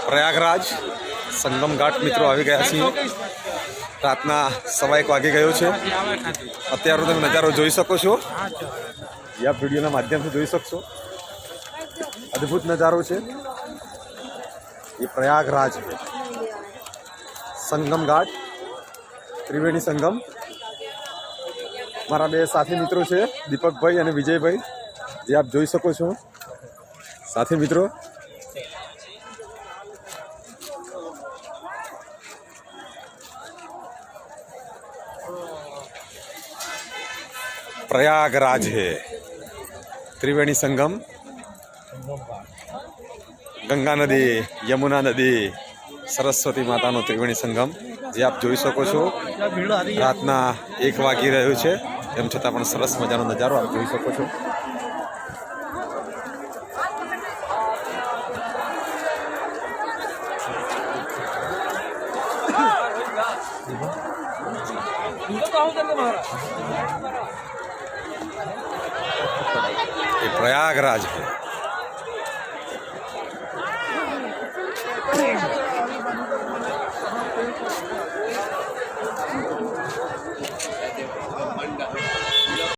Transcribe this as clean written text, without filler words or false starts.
પ્રયાગરાજ સંગમ ઘાટ મિત્રો આવી ગયા છીએ। રાતના 1:15 વાગી ગયો છે। અત્યારે તમે નજારો જોઈ શકો છો। આ વિડીયોના માધ્યમથી જોઈ શકશો। અદ્ભુત નજારો છે। ये प्रयागराज है, संगम घाट, त्रिवेणी संगम। मारा बे साथी मित्रों है, दीपक भाई और विजय भाई, जे आप જોઈ શકો છો। साथी मित्रों प्रयागराज है, त्रिवेणी संगम, गंगा नदी, यमुना नदी, सरस्वती मातानो त्रिवेणी संगम जे आप જોઈ શકો છો। રાતના 1 વાગી રહ્યો છે, એમ છતાં પણ સરસ મજાનો નજારો આપ જોઈ શકો છો। ये प्रयागराज है।